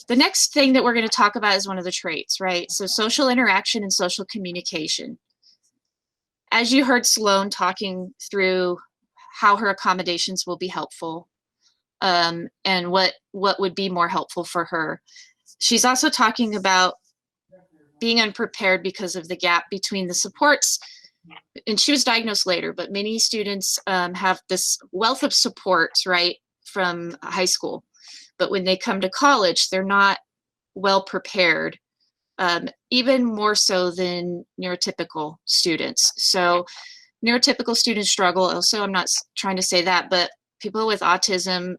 The next thing that we're going to talk about is one of the traits, right? So social interaction and social communication. As you heard Sloan talking through how her accommodations will be helpful, and what would be more helpful for her, she's also talking about being unprepared because of the gap between the supports. And she was diagnosed later, but many students have this wealth of supports, right, from high school. But when they come to college, they're not well prepared, even more so than neurotypical students. So neurotypical students struggle. Also, I'm not trying to say that, but people with autism,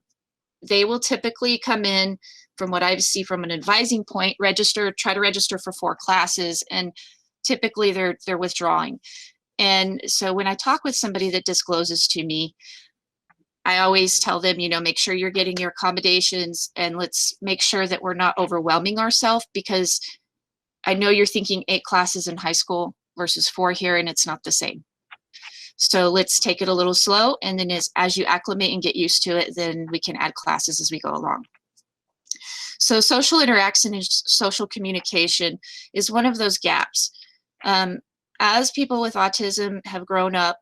they will typically come in, from what I see from an advising point, try to register for 4 classes, and typically they're withdrawing. And so when I talk with somebody that discloses to me, I always tell them, make sure you're getting your accommodations, and let's make sure that we're not overwhelming ourselves, because I know you're thinking 8 classes in high school versus 4 here, and it's not the same. So let's take it a little slow, and then as you acclimate and get used to it, then we can add classes as we go along. So social interaction and social communication is one of those gaps. As people with autism have grown up,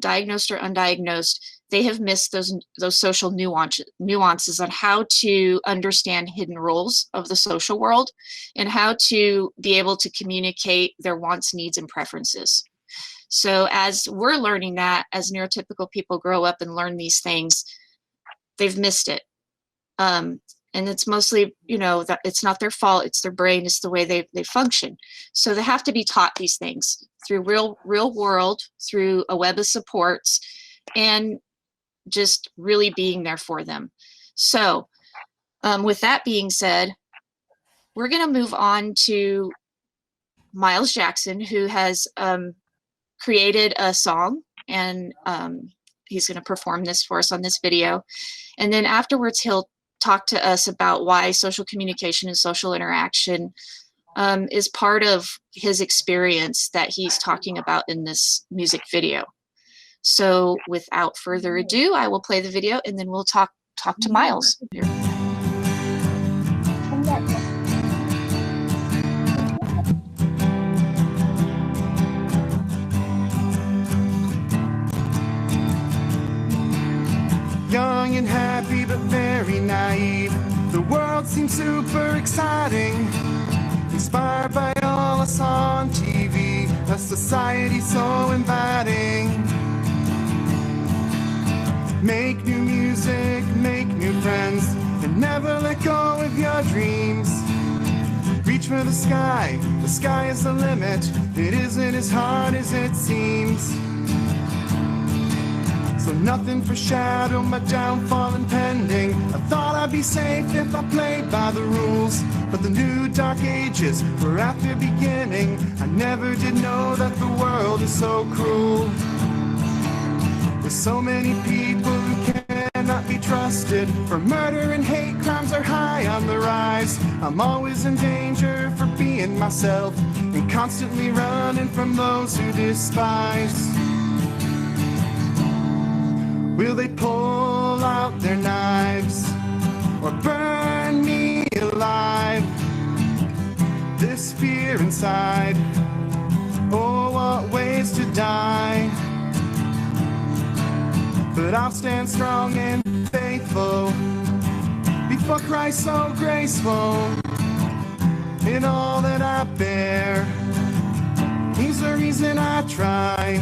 diagnosed or undiagnosed, they have missed those social nuances on how to understand hidden roles of the social world, and how to be able to communicate their wants, needs, and preferences. So as we're learning that, as neurotypical people grow up and learn these things, they've missed it. And it's mostly, that it's not their fault, it's their brain, it's the way they function. So they have to be taught these things through real world, through a web of supports, and just really being there for them. So with that being said, we're going to move on to Miles Jackson, who has created a song, and he's going to perform this for us on this video. And then afterwards, he'll talk to us about why social communication and social interaction is part of his experience that he's talking about in this music video. So without further ado, I will play the video, and then we'll talk to Miles here. Young and happy, but very naive. The world seems super exciting. Inspired by all I saw on TV. A society so inviting. Make new music, make new friends, and never let go of your dreams. Reach for the sky is the limit. It isn't as hard as it seems. So nothing foreshadowed my downfall impending. I thought I'd be safe if I played by the rules, but the new dark ages were at their beginning. I never did know that the world is so cruel. With so many people who cannot be trusted, for murder and hate crimes are high on the rise. I'm always in danger for being myself, and constantly running from those who despise. Will they pull out their knives or burn me alive? This fear inside, oh, what ways to die. But I'll stand strong and faithful before Christ so graceful. In all that I bear, He's the reason I try.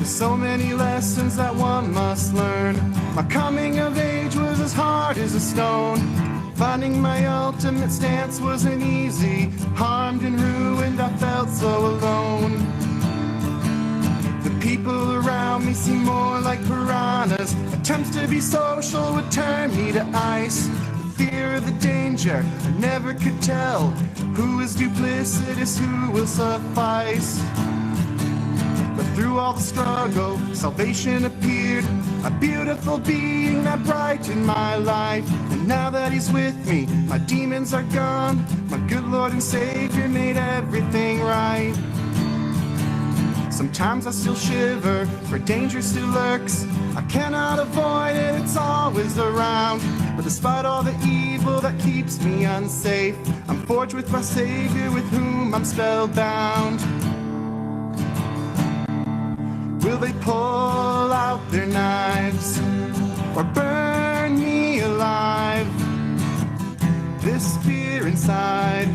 So many lessons that one must learn. My coming of age was as hard as a stone. Finding my ultimate stance wasn't easy. Harmed and ruined, I felt so alone. The people around me seem more like piranhas. Attempts to be social would turn me to ice. The fear of the danger, I never could tell who is duplicitous, who will suffice. But through all the struggle, salvation appeared, a beautiful being that brightened my life. And now that He's with me, my demons are gone. My good Lord and Savior made everything right. Sometimes I still shiver, for danger still lurks. I cannot avoid it, it's always around. But the Despite all the evil that keeps me unsafe, I'm forged with my Savior, with whom I'm spellbound. Will they pull out their knives or burn me alive? This fear inside,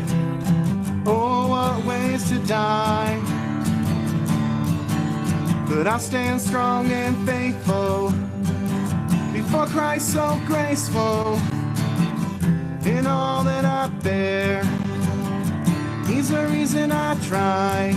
oh, what ways to die. But I'll stand strong and faithful before Christ so graceful. In all that I bear, He's the reason I try.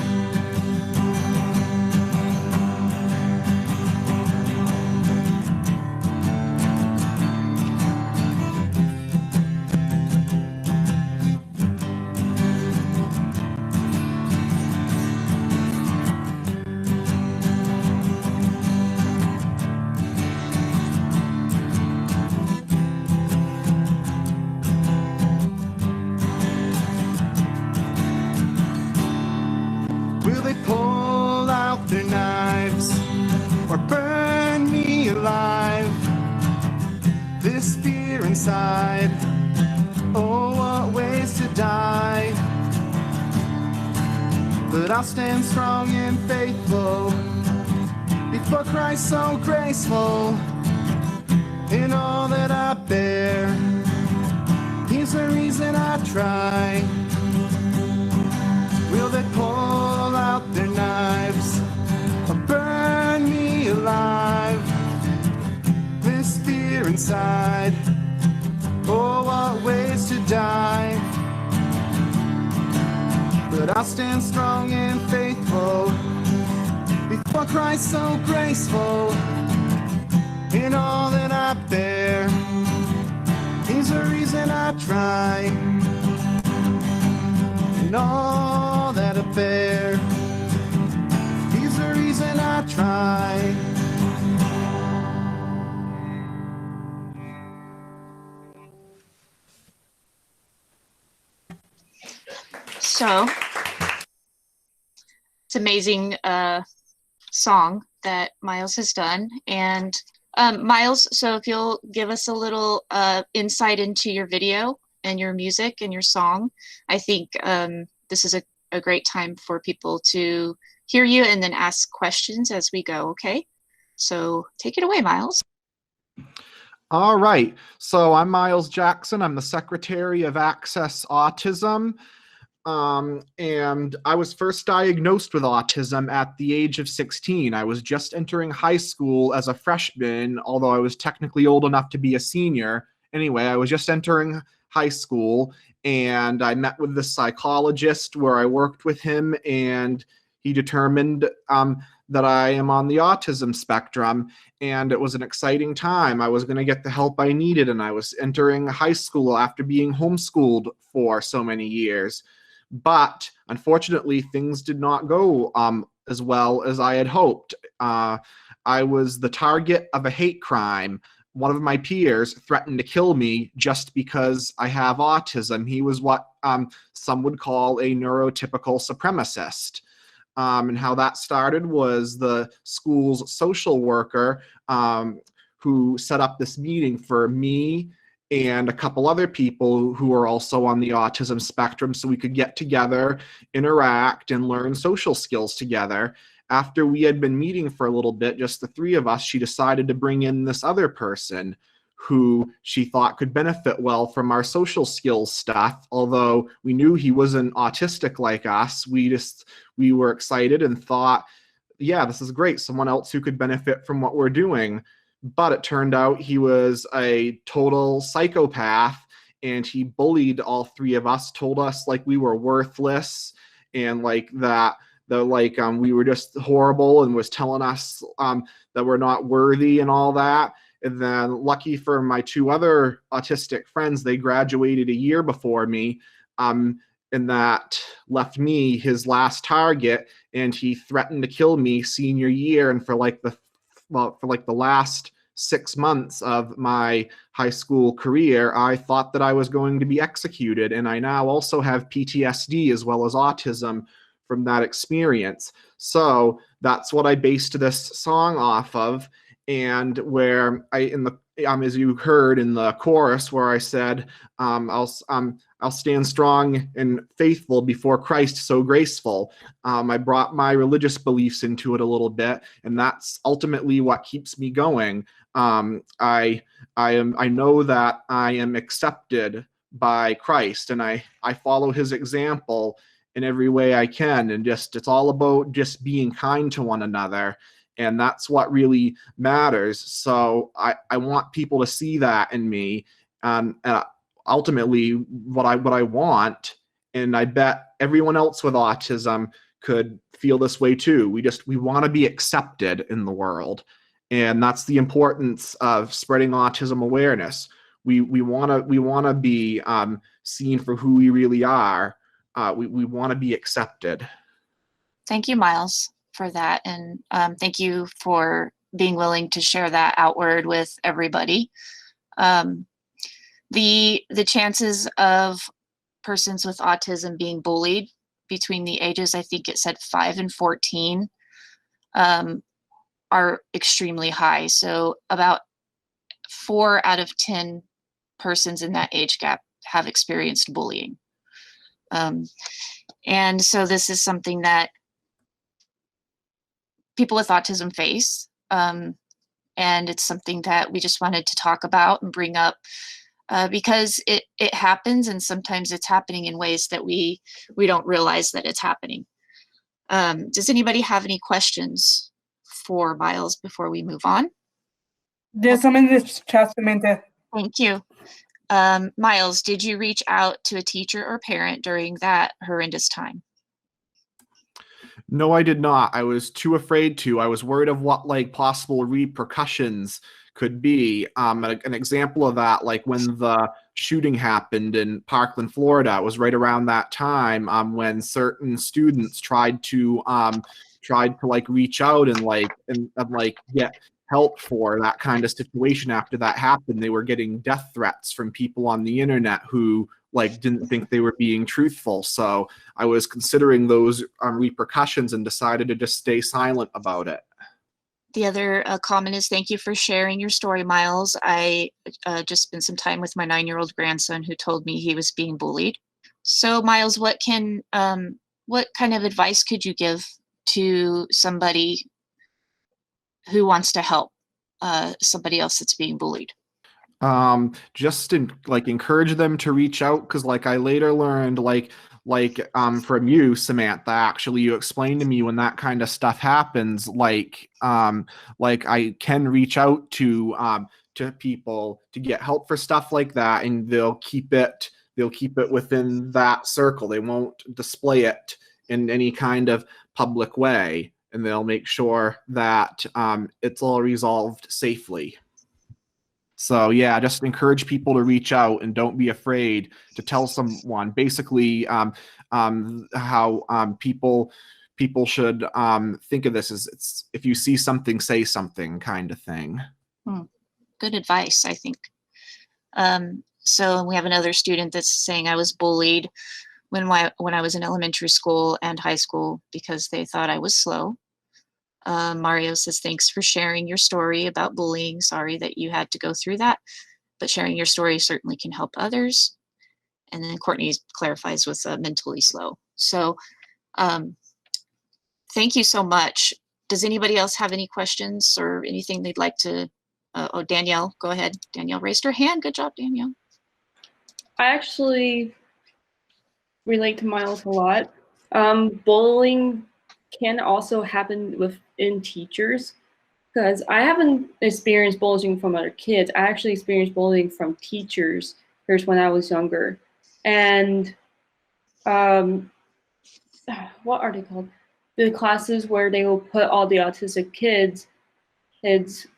Will they pull out their knives or burn me alive? This fear inside, oh, what ways to die. But I'll stand strong and faithful before Christ so graceful. In all that I bear, He's the reason I try. Will they pull out their knives or burn me alive? This fear inside, oh, what ways to die. But I'll stand strong and faithful before Christ so graceful. In all that I bear, He's the reason I try. In all that I bear, He's the reason I try. So it's amazing song that Miles has done. And Miles, so if you'll give us a little insight into your video and your music and your song, I think this is a great time for people to hear you and then ask questions as we go, okay? So take it away, Miles. All right, so I'm Miles Jackson. I'm the Secretary of Access Autism. And I was first diagnosed with autism at the age of 16. I was just entering high school as a freshman, although I was technically old enough to be a senior. Anyway, I was just entering high school, and I met with the psychologist where I worked with him, and he determined that I am on the autism spectrum, and it was an exciting time. I was going to get the help I needed, and I was entering high school after being homeschooled for so many years. But unfortunately, things did not go as well as I had hoped. I was the target of a hate crime. One of my peers threatened to kill me just because I have autism. He was what some would call a neurotypical supremacist. And how that started was the school's social worker who set up this meeting for me and a couple other people who are also on the autism spectrum so we could get together, interact, and learn social skills together. After we had been meeting for a little bit, just the three of us, she decided to bring in this other person who she thought could benefit well from our social skills stuff. Although we knew he wasn't autistic like us, we were excited and thought, yeah, this is great, someone else who could benefit from what we're doing. But it turned out he was a total psychopath, and he bullied all three of us, told us like we were worthless and like that we were just horrible, and was telling us that we're not worthy and all that. And then lucky for my two other autistic friends, they graduated a year before me, and that left me his last target, and he threatened to kill me senior year. And for the last 6 months of my high school career, I thought that I was going to be executed. And I now also have PTSD as well as autism from that experience. So that's what I based this song off of. And where in as you heard in the chorus where I said, I'll stand strong and faithful before Christ, so graceful. I brought my religious beliefs into it a little bit, and that's ultimately what keeps me going. I know that I am accepted by Christ, and I follow his example in every way I can. And it's all about just being kind to one another. And that's what really matters. So I want people to see that in me. And ultimately what I want, and I bet everyone else with autism could feel this way too. We want to be accepted in the world. And that's the importance of spreading autism awareness. We want to be seen for who we really are. We want to be accepted. Thank you, Miles, for that. And thank you for being willing to share that outward with everybody. The chances of persons with autism being bullied between the ages, I think it said 5 and 14, are extremely high. So about 4 out of 10 persons in that age gap have experienced bullying. And so this is something that people with autism face. And it's something that we just wanted to talk about and bring up because it happens, and sometimes it's happening in ways that we don't realize that it's happening. Does anybody have any questions for Miles before we move on? There's some in the chat, Samantha. Thank you. Miles, did you reach out to a teacher or parent during that horrendous time? No, I did not. I was too afraid to. I was worried of what possible repercussions could be. An example of that, like when the shooting happened in Parkland, Florida, it was right around that time when certain students tried to reach out and get help for that kind of situation. After that happened, they were getting death threats from people on the internet who didn't think they were being truthful. So I was considering those repercussions and decided to just stay silent about it. The other comment is, thank you for sharing your story, Miles. I just spent some time with my 9-year-old grandson who told me he was being bullied. So Miles, what kind of advice could you give to somebody who wants to help somebody else that's being bullied? Just encourage them to reach out, because I later learned from you, Samantha, actually you explained to me when that kind of stuff happens, I can reach out to people to get help for stuff like that, and they'll keep it within that circle. They won't display it in any kind of public way, and they'll make sure that it's all resolved safely. So yeah, just encourage people to reach out and don't be afraid to tell someone. Basically, how people should think of this is, it's if you see something, say something kind of thing. Good advice, I think. So we have another student that's saying, I was bullied when I was in elementary school and high school because they thought I was slow. Mario says, thanks for sharing your story about bullying. Sorry that you had to go through that, but sharing your story certainly can help others. And then Courtney clarifies with mentally slow. So thank you so much. Does anybody else have any questions or anything they'd like to? Oh, Danielle, go ahead. Danielle raised her hand. Good job, Danielle. I actually relate to Miles a lot. Bullying can also happen within teachers, because I haven't experienced bullying from other kids. I actually experienced bullying from teachers when I was younger. And what are they called? The classes where they will put all the autistic kids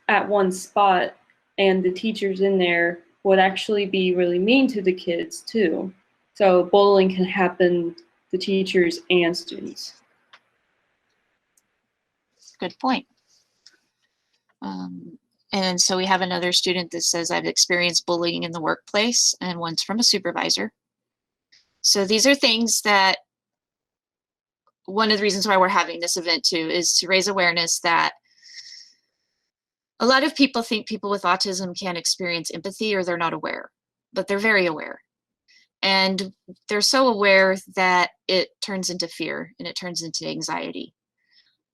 at one spot, and the teachers in there would actually be really mean to the kids too. So bullying can happen to teachers and students. Good point. And so we have another student that says, I've experienced bullying in the workplace, and one's from a supervisor. So these are things that, one of the reasons why we're having this event too is to raise awareness that A lot of people think people with autism can't experience empathy or they're not aware, but they're very aware. And they're so aware that it turns into fear and it turns into anxiety.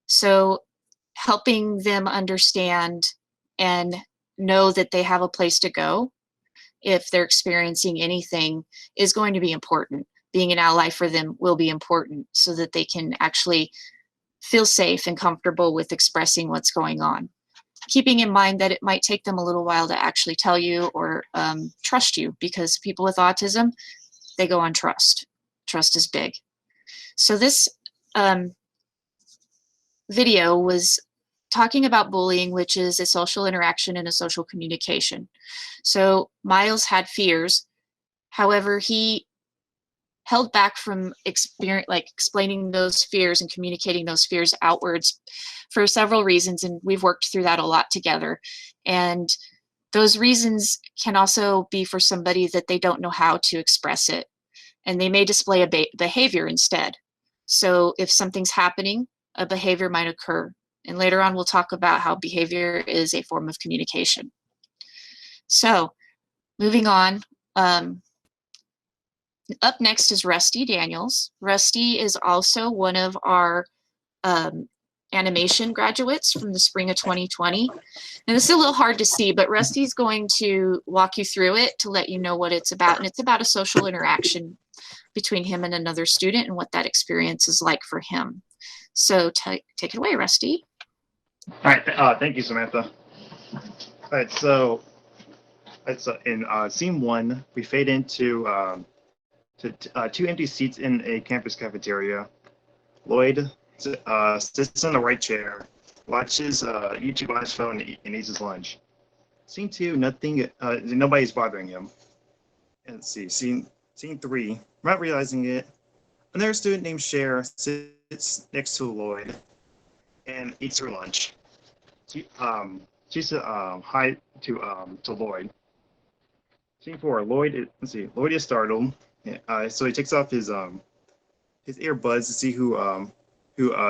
So helping them understand and know that they have a place to go if they're experiencing anything is going to be important. Being an ally for them will be important so that they can actually feel safe and comfortable with expressing what's going on. Keeping in mind that it might take them a little while to actually tell you or trust you, because people with autism, they go on trust. Trust is big. So this video was talking about bullying, which is a social interaction and a social communication. So Miles had fears. However, he held back from explaining those fears and communicating those fears outwards for several reasons, and we've worked through that a lot together. And those reasons can also be for somebody that they don't know how to express it, and they may display a behavior instead. So if something's happening, a behavior might occur. And later on, we'll talk about how behavior is a form of communication. So moving on, up next is Rusty Daniels. Rusty is also one of our animation graduates from the spring of 2020. And this is a little hard to see, but Rusty's going to walk you through it to let you know what it's about. And it's about a social interaction between him and another student and what that experience is like for him. So take it away, Rusty. All right, thank you, Samantha. All right, so it's in scene 1, we fade into two empty seats in a campus cafeteria. Lloyd sits in the right chair, watches YouTube on his phone, and eats his lunch. Scene 2, nobody's bothering him. And let's see, scene 3, not realizing it, another student named Cher sits next to Lloyd and eats her lunch. She said hi to Lloyd. Scene 4, Lloyd is startled. So he takes off his earbuds to see who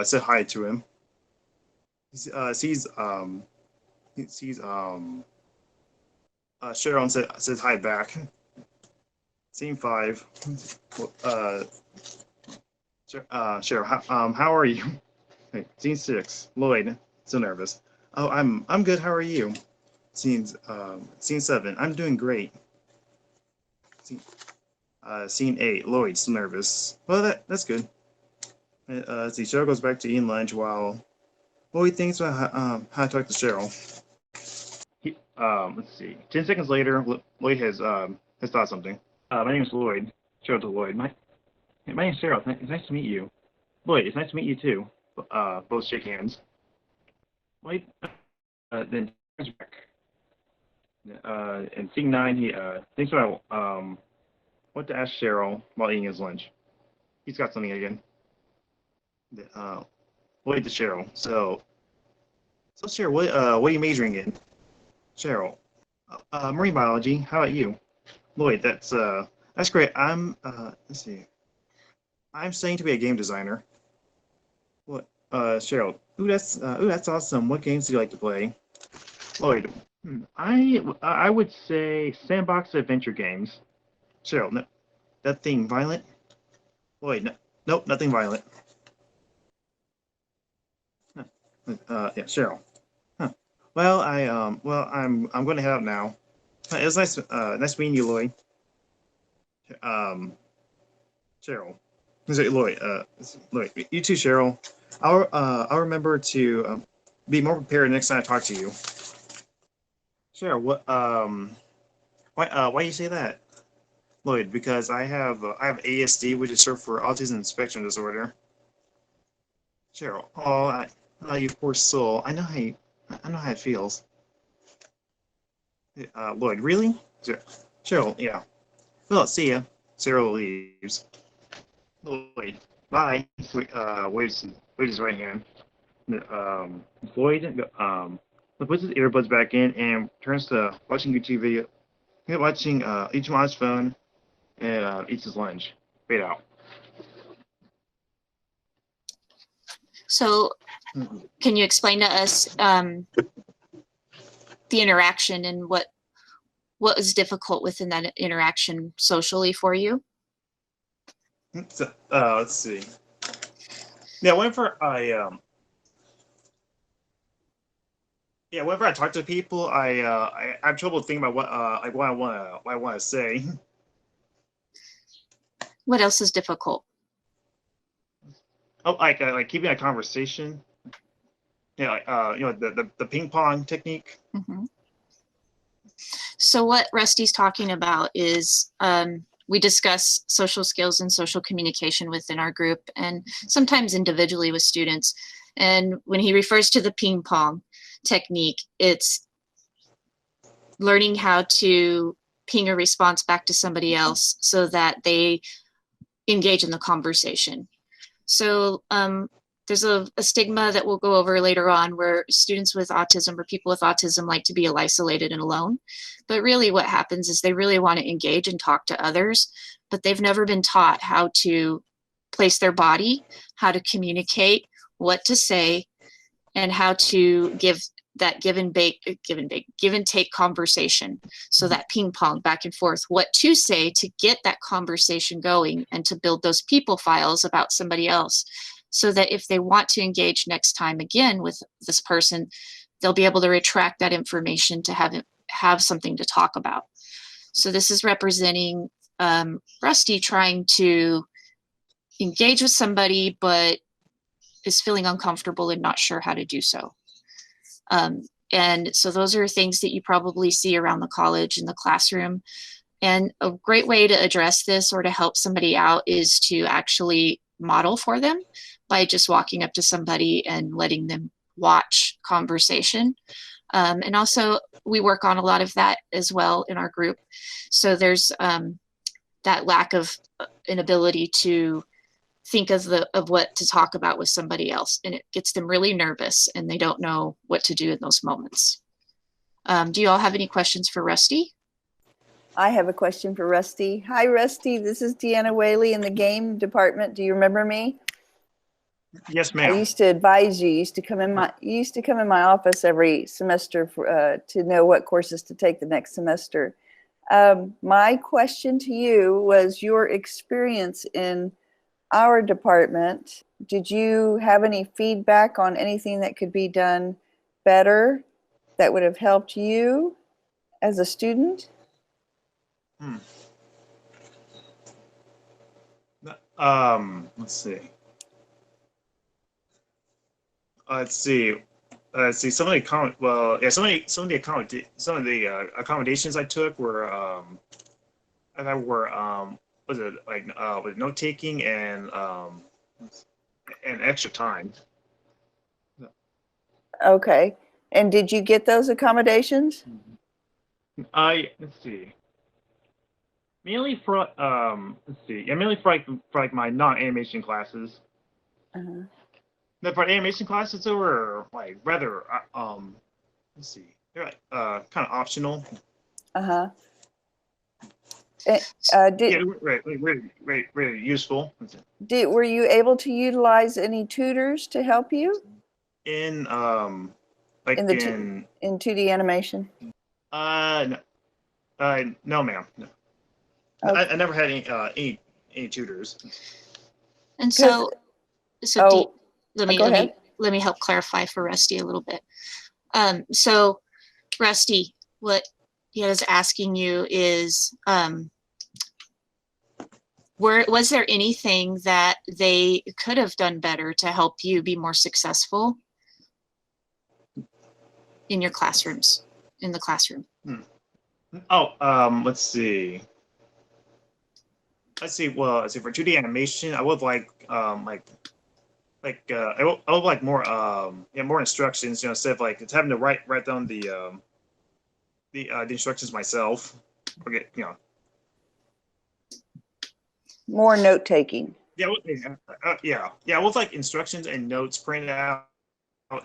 said hi to him. He sees Cheryl and says hi back. Scene 5, Cheryl, how are you? Okay. Scene 6, Lloyd, so nervous. Oh, I'm good. How are you? Scene 7, I'm doing great. Scene 8, Lloyd, so nervous. Well, that's good. See, Cheryl goes back to eating lunch while Lloyd thinks about how to talk to Cheryl. Let's see. 10 seconds later, Lloyd has thought something. My name is Lloyd. Cheryl to Lloyd. My name is Cheryl. It's nice to meet you. Lloyd, it's nice to meet you too. Both shake hands. Lloyd then turns back. In scene 9, he thinks about what to ask Cheryl while eating his lunch. He's got something again. Lloyd to Cheryl. So Cheryl, what are you majoring in? Cheryl, marine biology. How about you? Lloyd, that's great. Let's see. I'm studying to be a game designer. What? Cheryl. Ooh, that's awesome. What games do you like to play? Lloyd, I would say sandbox adventure games. Cheryl, no, that thing violent? Lloyd, no, nope, nothing violent. Yeah, Cheryl. Huh. Well, I'm going to head out now. It was nice meeting you, Lloyd. Cheryl. Lloyd, you too, Cheryl. I'll remember to be more prepared next time I talk to you. Cheryl, why you say that? Lloyd, because I have ASD, which is short for Autism Spectrum Disorder. Cheryl, you poor soul. I know how it feels. Lloyd, really? Cheryl, yeah. Well, see ya. Cheryl leaves. Lloyd, bye. Waves his right hand. Lloyd puts his earbuds back in and turns to watching YouTube video. Watching each on his phone and eats his lunch. Fade out. So can you explain to us the interaction and what was difficult within that interaction socially for you? So, let's see. Yeah, whenever I talk to people, I have trouble thinking about what I want to say. What else is difficult? Oh, like keeping a conversation. Yeah, the ping pong technique. Mm-hmm. So what Rusty's talking about is we discuss social skills and social communication within our group and sometimes individually with students. And when he refers to the ping pong technique, it's learning how to ping a response back to somebody else so that they engage in the conversation. So there's a stigma that we'll go over later on where students with autism or people with autism like to be isolated and alone. But really what happens is they really want to engage and talk to others, but they've never been taught how to place their body, how to communicate, what to say, and how to give that give and take conversation. So that ping pong back and forth, what to say to get that conversation going and to build those people files about somebody else. So that if they want to engage next time again with this person, they'll be able to retract that information to have something to talk about. So this is representing Rusty trying to engage with somebody, but is feeling uncomfortable and not sure how to do so. And so those are things that you probably see around the college in the classroom. And a great way to address this or to help somebody out is to actually model for them by just walking up to somebody and letting them watch conversation. And also we work on a lot of that as well in our group. So there's that lack of an ability to think of what to talk about with somebody else, and it gets them really nervous and they don't know what to do in those moments. Do you all have any questions for Rusty? I have a question for Rusty. Hi, Rusty. This is Deanna Whaley in the game department. Do you remember me? Yes, I ma'am. used to advise you. You used to come in my office every semester to know what courses to take the next semester. My question to you was your experience in our department. Did you have any feedback on anything that could be done better that would have helped you as a student? Let's see. Let's see. Some of the accommodations I took were was it like with note taking and extra time. Okay. And did you get those accommodations? Let's see. Mainly for like my non-animation classes. Uh-huh. No, for animation classes, they were like rather let's see, they're like kind of optional. Uh-huh. Yeah, really useful. Were you able to utilize any tutors to help you In in 2D animation? no, no, ma'am. No. Okay. I never had any tutors. And so let me help clarify for Rusty a little bit. So Rusty, what he is asking you is, was there anything that they could have done better to help you be more successful in your classrooms, in the classroom? Oh, let's see. Well, let's see, for 2D animation, I would like I would like more more instructions, instead of like it's having to write down the instructions myself. Okay, More note taking. Yeah, with like instructions and notes printed out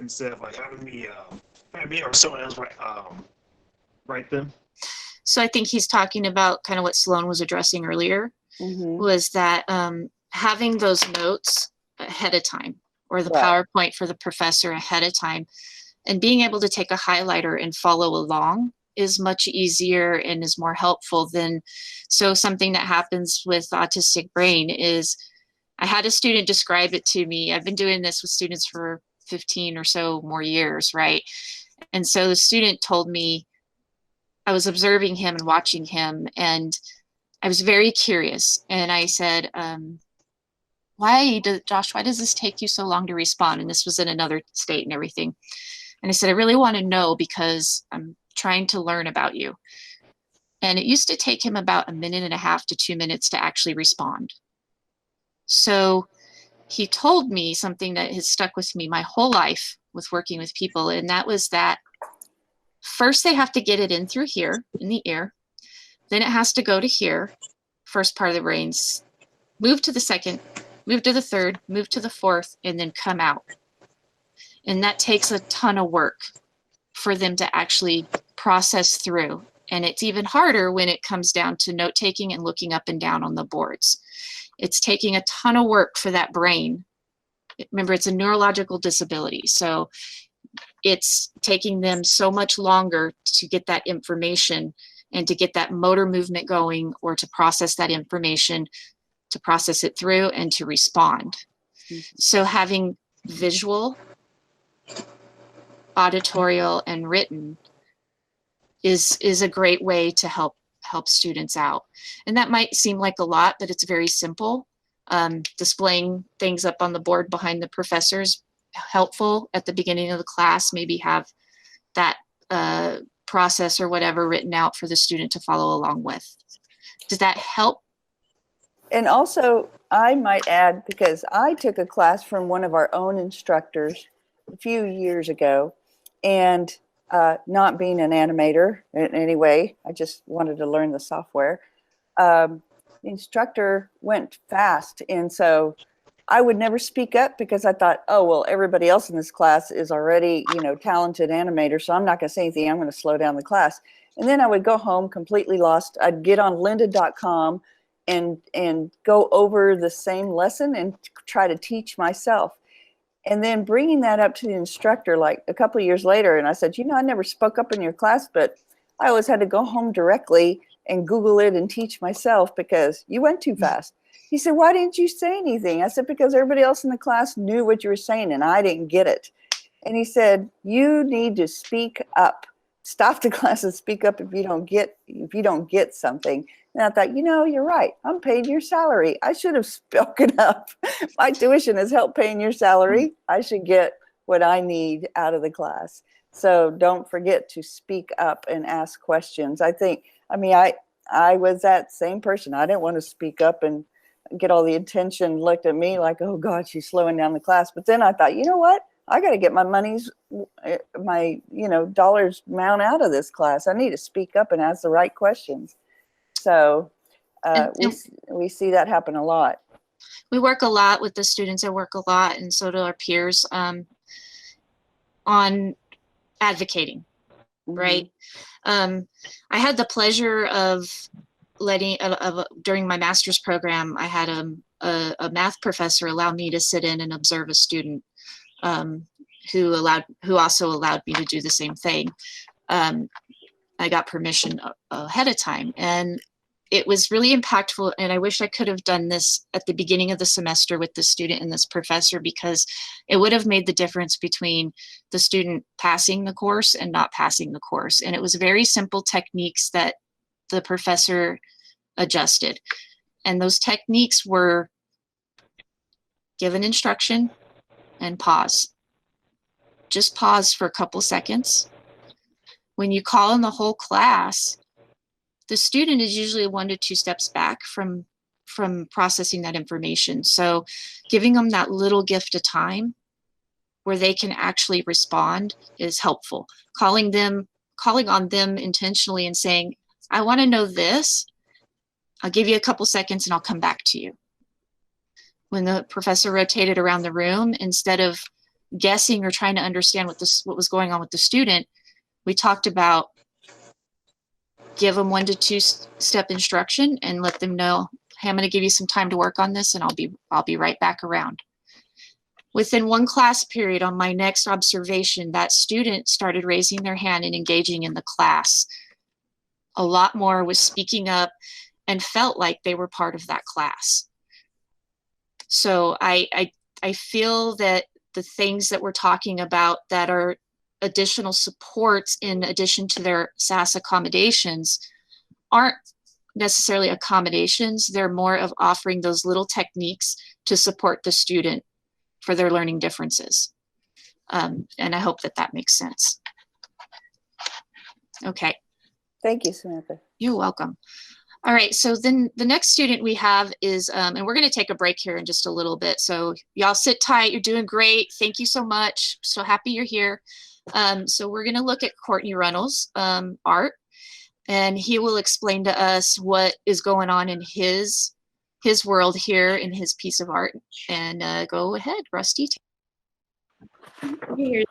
instead of like having me or someone else write them. So I think he's talking about kind of what Sloan was addressing earlier, was that having those notes ahead of time, or the PowerPoint for the professor ahead of time, And being able to take a highlighter and follow along is much easier and is more helpful than, so something that happens with autistic brain is, I had a student describe it to me. I've been doing this with students for 15 or so more years, right? And so the student told me, I was observing him and watching him, and I was very curious. And I said, Josh, why does this take you so long to respond? And this was in another state and everything. And I said, I really want to know because I'm trying to learn about you. And it used to take him about 1.5 to 2 minutes to actually respond. So he told me something that has stuck with me my whole life with working with people. And that was that first they have to get it in through here in the ear. Then it has to go to here, first part of the brains, move to the second, move to the third, move to the fourth, and then come out. And that takes a ton of work for them to actually process through. And it's even harder when it comes down to note taking and looking up and down on the boards. It's taking a ton of work for that brain. Remember, it's a neurological disability. So it's taking them so much longer to get that information and to get that motor movement going, or to process that information, to process it through and to respond. So having visual, auditorial, and written is a great way to help students out. And that might seem like a lot, but it's very simple. Displaying things up on the board behind the professors, helpful at the beginning of the class, maybe have that process or whatever written out for the student to follow along with. Does that help? And also, I might add, because I took a class from one of our own instructors a few years ago, and not being an animator in any way, I just wanted to learn the software. The instructor went fast, and so I would never speak up because I thought, oh, well, everybody else in this class is already, talented animator, so I'm not going to say anything. I'm going to slow down the class. And then I would go home completely lost. I'd get on lynda.com and go over the same lesson and try to teach myself. And then bringing that up to the instructor like a couple of years later, and I said, I never spoke up in your class, but I always had to go home directly and Google it and teach myself because you went too fast. He said, why didn't you say anything? I said, because everybody else in the class knew what you were saying and I didn't get it. And he said, you need to speak up. Stop the class and speak up if you don't get something. And I thought, you're right. I'm paying your salary. I should have spoken up. My tuition has helped paying your salary. I should get what I need out of the class. So don't forget to speak up and ask questions. I was that same person. I didn't want to speak up and get all the attention looked at me like, oh God, she's slowing down the class. But then I thought, you know what? I got to get my dollars amount out of this class. I need to speak up and ask the right questions. So we see that happen a lot. We work a lot with the students. I work a lot, and so do our peers, on advocating, right? I had the pleasure of during my master's program, I had a math professor allow me to sit in and observe a student who also allowed me to do the same thing. I got permission ahead of time, and it was really impactful. And I wish I could have done this at the beginning of the semester with the student and this professor, because it would have made the difference between the student passing the course and not passing the course. And it was very simple techniques that the professor adjusted. And those techniques were give an instruction and pause. Just pause for a couple seconds. When you call in the whole class, the student is usually 1 to 2 steps back from processing that information. So giving them that little gift of time where they can actually respond is helpful. Calling on them intentionally and saying, I want to know this. I'll give you a couple seconds and I'll come back to you. When the professor rotated around the room, instead of guessing or trying to understand what was going on with the student, we talked about give them 1 to 2 step instruction and let them know, hey, I'm going to give you some time to work on this and I'll be right back around. Within one class period on my next observation, that student started raising their hand and engaging in the class. A lot more was speaking up and felt like they were part of that class. So I feel that the things that we're talking about that are additional supports in addition to their SAS accommodations aren't necessarily accommodations. They're more of offering those little techniques to support the student for their learning differences. And I hope that that makes sense. Okay. Thank you, Samantha. You're welcome. All right, so then the next student we have is, and we're gonna take a break here in just a little bit. So y'all sit tight, you're doing great. Thank you so much. So happy you're here. So we're gonna look at Courtney Reynolds' art, and he will explain to us what is going on in his world here in his piece of art. And go ahead, Rusty.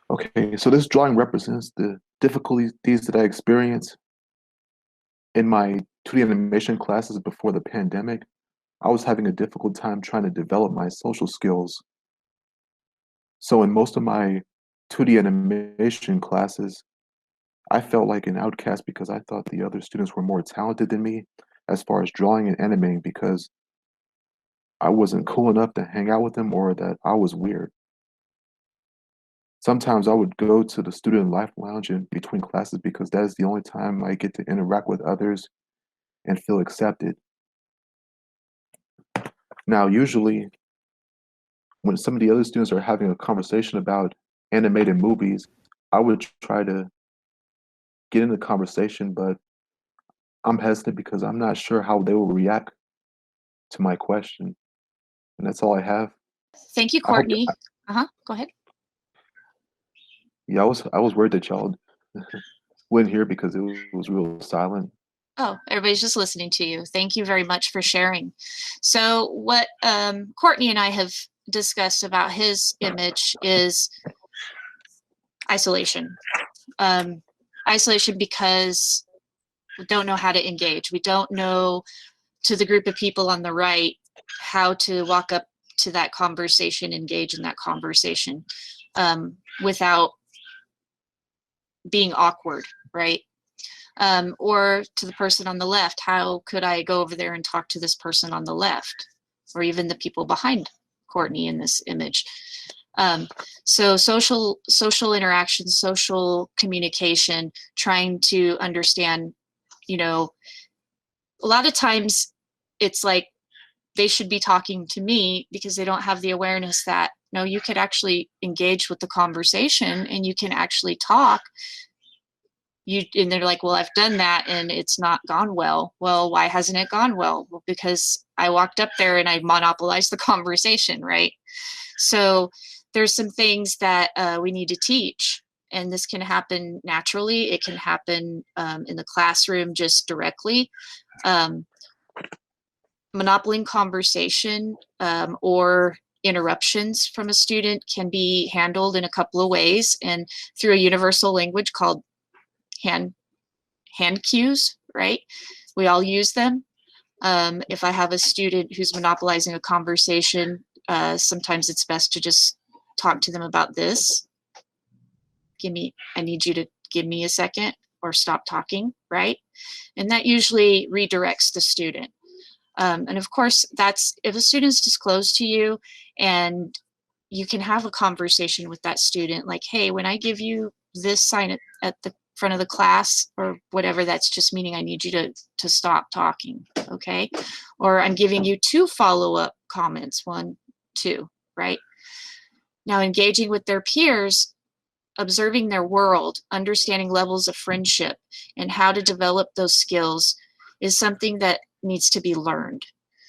Okay, so this drawing represents the difficulties that I experienced in my 2D animation classes before the pandemic. I was having a difficult time trying to develop my social skills. So in most of my 2D animation classes, I felt like an outcast because I thought the other students were more talented than me as far as drawing and animating, because I wasn't cool enough to hang out with them, or that I was weird. Sometimes I would go to the student life lounge in between classes because that is the only time I get to interact with others and feel accepted. Now, usually when some of the other students are having a conversation about animated movies, I would try to get in the conversation, but I'm hesitant because I'm not sure how they will react to my question. And that's all I have. Thank you, Courtney. Go ahead. Yeah, I was worried that y'all wouldn't hear because it was real silent. Oh, everybody's just listening to you. Thank you very much for sharing. So what Courtney and I have discussed about his image is isolation. Isolation because we don't know how to engage. We don't know, to the group of people on the right, how to walk up to that conversation, engage in that conversation without being awkward, right? Or to the person on the left, how could I go over there and talk to this person on the left, or even the people behind Courtney in this image? So social interaction, social communication, trying to understand, you know, a lot of times it's like they should be talking to me because they don't have the awareness that, no, you could actually engage with the conversation and you can actually talk. And they're like, well, I've done that and it's not gone well. Well, why hasn't it gone well? Well, because I walked up there and I monopolized the conversation, right? So there's some things that we need to teach, and this can happen naturally. It can happen in the classroom just directly. Monopolying conversation or interruptions from a student can be handled in a couple of ways, and through a universal language called hand cues, right? We all use them. If I have a student who's monopolizing a conversation, sometimes it's best to just talk to them about this. I need you to give me a second, or stop talking, right? And that usually redirects the student. And of course, that's if a student's disclosed to you, and you can have a conversation with that student, like, hey, when I give you this sign at the front of the class or whatever, that's just meaning I need you to stop talking, okay? Or I'm giving you 2 follow-up comments, 1, 2, right? Now, engaging with their peers, observing their world, understanding levels of friendship, and how to develop those skills is something that needs to be learned.